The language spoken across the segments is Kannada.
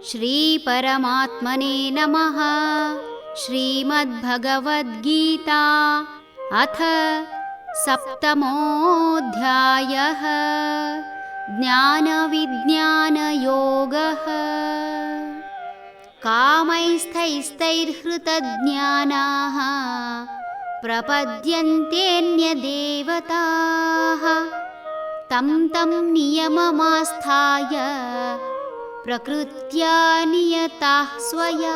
ಶ್ರೀ ಪರಮಾತ್ಮನೇ ನಮಃ. ಶ್ರೀಮದ್ಭಗವದ್ಗೀತಾ ಅಥ ಸಪ್ತಮೋऽಧ್ಯಾಯಃ. ಜ್ಞಾನವಿಜ್ಞಾನಯೋಗಃ. ಕಾಮೈಸ್ತೈಸ್ತೈರ್ಹೃತಜ್ಞಾನಾಃ ಪ್ರಪದ್ಯಂತೇನ್ಯದೇವತಾಃ ತಂ ತಂ ನಿಯಮಮಾಸ್ಥಾಯ ಪ್ರಕೃತ್ಯಾ ನಿಯತಾಃ ಸ್ವಯಾ.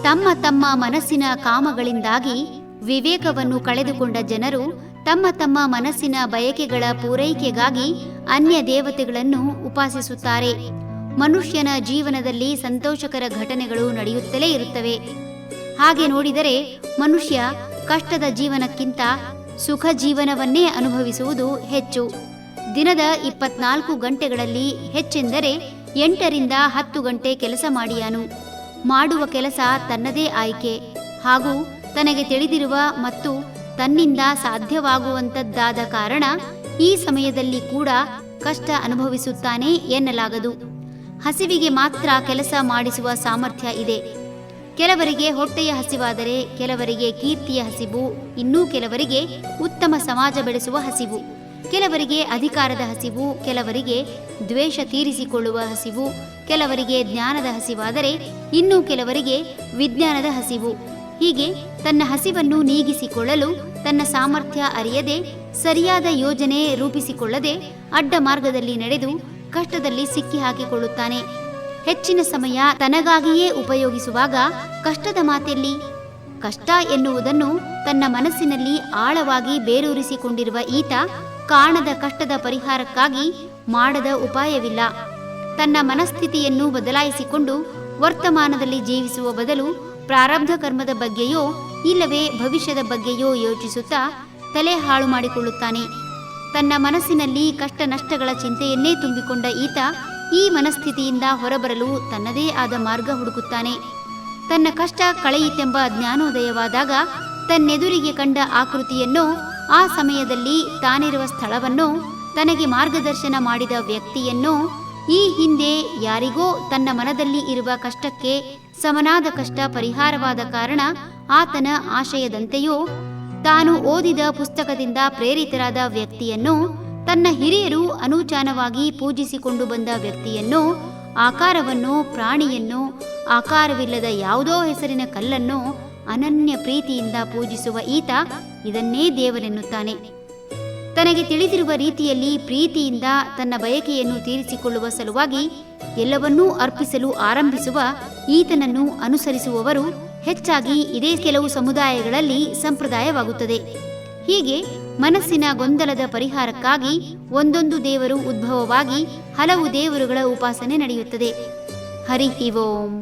ತಮ್ಮ ತಮ್ಮ ಮನಸ್ಸಿನ ಕಾಮಗಳಿಂದಾಗಿ ವಿವೇಕವನ್ನು ಕಳೆದುಕೊಂಡ ಜನರು ತಮ್ಮ ತಮ್ಮ ಮನಸ್ಸಿನ ಬಯಕೆಗಳ ಪೂರೈಕೆಗಾಗಿ ಅನ್ಯ ದೇವತೆಗಳನ್ನು ಉಪಾಸಿಸುತ್ತಾರೆ. ಮನುಷ್ಯನ ಜೀವನದಲ್ಲಿ ಸಂತೋಷಕರ ಘಟನೆಗಳು ನಡೆಯುತ್ತಲೇ ಇರುತ್ತವೆ. ಹಾಗೆ ನೋಡಿದರೆ ಮನುಷ್ಯ ಕಷ್ಟದ ಜೀವನಕ್ಕಿಂತ ಸುಖ ಜೀವನವನ್ನೇ ಅನುಭವಿಸುವುದು ಹೆಚ್ಚು. ದಿನದ 24 ಗಂಟೆಗಳಲ್ಲಿ ಹೆಚ್ಚೆಂದರೆ 8 ರಿಂದ 10 ಗಂಟೆ ಕೆಲಸ ಮಾಡಿಯಾನು. ಮಾಡುವ ಕೆಲಸ ತನ್ನದೇ ಆಯ್ಕೆ ಹಾಗೂ ತನಗೆ ತಿಳಿದಿರುವ ಮತ್ತು ತನ್ನಿಂದ ಸಾಧ್ಯವಾಗುವಂಥದ್ದಾದ ಕಾರಣ ಈ ಸಮಯದಲ್ಲಿ ಕೂಡ ಕಷ್ಟ ಅನುಭವಿಸುತ್ತಾನೆ ಎನ್ನಲಾಗದು. ಹಸಿವಿಗೆ ಮಾತ್ರ ಕೆಲಸ ಮಾಡಿಸುವ ಸಾಮರ್ಥ್ಯ ಇದೆ. ಕೆಲವರಿಗೆ ಹೊಟ್ಟೆಯ ಹಸಿವಾದರೆ, ಕೆಲವರಿಗೆ ಕೀರ್ತಿಯ ಹಸಿವು, ಇನ್ನೂ ಕೆಲವರಿಗೆ ಉತ್ತಮ ಸಮಾಜ ಬೆಳೆಸುವ ಹಸಿವು, ಕೆಲವರಿಗೆ ಅಧಿಕಾರದ ಹಸಿವು, ಕೆಲವರಿಗೆ ದ್ವೇಷ ತೀರಿಸಿಕೊಳ್ಳುವ ಹಸಿವು, ಕೆಲವರಿಗೆ ಜ್ಞಾನದ ಹಸಿವಾದರೆ ಇನ್ನೂ ಕೆಲವರಿಗೆ ವಿಜ್ಞಾನದ ಹಸಿವು. ಹೀಗೆ ತನ್ನ ಹಸಿವನ್ನು ನೀಗಿಸಿಕೊಳ್ಳಲು ತನ್ನ ಸಾಮರ್ಥ್ಯ ಅರಿಯದೆ, ಸರಿಯಾದ ಯೋಜನೆ ರೂಪಿಸಿಕೊಳ್ಳದೆ ಅಡ್ಡ ಮಾರ್ಗದಲ್ಲಿ ನಡೆದು ಕಷ್ಟದಲ್ಲಿ ಸಿಕ್ಕಿ ಹಾಕಿಕೊಳ್ಳುತ್ತಾನೆ. ಹೆಚ್ಚಿನ ಸಮಯ ತನಗಾಗಿಯೇ ಉಪಯೋಗಿಸುವಾಗ ಕಷ್ಟದ ಮಾತೆಲ್ಲಿ? ಕಷ್ಟ ಎನ್ನುವುದನ್ನು ತನ್ನ ಮನಸ್ಸಿನಲ್ಲಿ ಆಳವಾಗಿ ಬೇರೂರಿಸಿಕೊಂಡಿರುವ ಈತ ಕಾಣದ ಕಷ್ಟದ ಪರಿಹಾರಕ್ಕಾಗಿ ಮಾಡದ ಉಪಾಯವಿಲ್ಲ. ತನ್ನ ಮನಸ್ಥಿತಿಯನ್ನು ಬದಲಾಯಿಸಿಕೊಂಡು ವರ್ತಮಾನದಲ್ಲಿ ಜೀವಿಸುವ ಬದಲು ಪ್ರಾರಬ್ಧ ಕರ್ಮದ ಬಗ್ಗೆಯೋ ಇಲ್ಲವೇ ಭವಿಷ್ಯದ ಬಗ್ಗೆಯೋ ಯೋಚಿಸುತ್ತಾ ತಲೆ ಹಾಳು ಮಾಡಿಕೊಳ್ಳುತ್ತಾನೆ. ತನ್ನ ಮನಸ್ಸಿನಲ್ಲಿ ಕಷ್ಟ ನಷ್ಟಗಳ ಚಿಂತೆಯನ್ನೇ ತುಂಬಿಕೊಂಡ ಈತ ಈ ಮನಸ್ಥಿತಿಯಿಂದ ಹೊರಬರಲು ತನ್ನದೇ ಆದ ಮಾರ್ಗ ಹುಡುಕುತ್ತಾನೆ. ತನ್ನ ಕಷ್ಟ ಕಳೆಯಿತೆಂಬ ಜ್ಞಾನೋದಯವಾದಾಗ ತನ್ನೆದುರಿಗೆ ಕಂಡ ಆಕೃತಿಯನ್ನೋ, ಆ ಸಮಯದಲ್ಲಿ ತಾನಿರುವ ಸ್ಥಳವನ್ನೋ, ತನಗೆ ಮಾರ್ಗದರ್ಶನ ಮಾಡಿದ ವ್ಯಕ್ತಿಯನ್ನೋ, ಈ ಹಿಂದೆ ಯಾರಿಗೋ ತನ್ನ ಮನದಲ್ಲಿ ಇರುವ ಕಷ್ಟಕ್ಕೆ ಸಮನಾದ ಕಷ್ಟ ಪರಿಹಾರವಾದ ಕಾರಣ ಆತನ ಆಶಯದಂತೆಯೋ, ತಾನು ಓದಿದ ಪುಸ್ತಕದಿಂದ ಪ್ರೇರಿತರಾದ ವ್ಯಕ್ತಿಯನ್ನೋ, ತನ್ನ ಹಿರಿಯರು ಅನೂಚಾನವಾಗಿ ಪೂಜಿಸಿಕೊಂಡು ಬಂದ ವ್ಯಕ್ತಿಯನ್ನೋ, ಆಕಾರವನ್ನೋ, ಪ್ರಾಣಿಯನ್ನೋ, ಆಕಾರವಿಲ್ಲದ ಯಾವುದೋ ಹೆಸರಿನ ಕಲ್ಲನ್ನೋ ಅನನ್ಯ ಪ್ರೀತಿಯಿಂದ ಪೂಜಿಸುವ ಈತ ಇದನ್ನೇ ದೇವರೆನ್ನುತ್ತಾನೆ. ತನಗೆ ತಿಳಿದಿರುವ ರೀತಿಯಲ್ಲಿ ಪ್ರೀತಿಯಿಂದ ತನ್ನ ಬಯಕೆಯನ್ನು ತೀರಿಸಿಕೊಳ್ಳುವ ಸಲುವಾಗಿ ಎಲ್ಲವನ್ನೂ ಅರ್ಪಿಸಲು ಆರಂಭಿಸುವ ಈತನನ್ನು ಅನುಸರಿಸುವವರು ಹೆಚ್ಚಾಗಿ ಇದೇ ಕೆಲವು ಸಮುದಾಯಗಳಲ್ಲಿ ಸಂಪ್ರದಾಯವಾಗುತ್ತದೆ. ಹೀಗೆ ಮನಸ್ಸಿನ ಗೊಂದಲದ ಪರಿಹಾರಕ್ಕಾಗಿ ಒಂದೊಂದು ದೇವರು ಉದ್ಭವವಾಗಿ ಹಲವು ದೇವರುಗಳ ಉಪಾಸನೆ ನಡೆಯುತ್ತದೆ. ಹರಿ ಓಂ.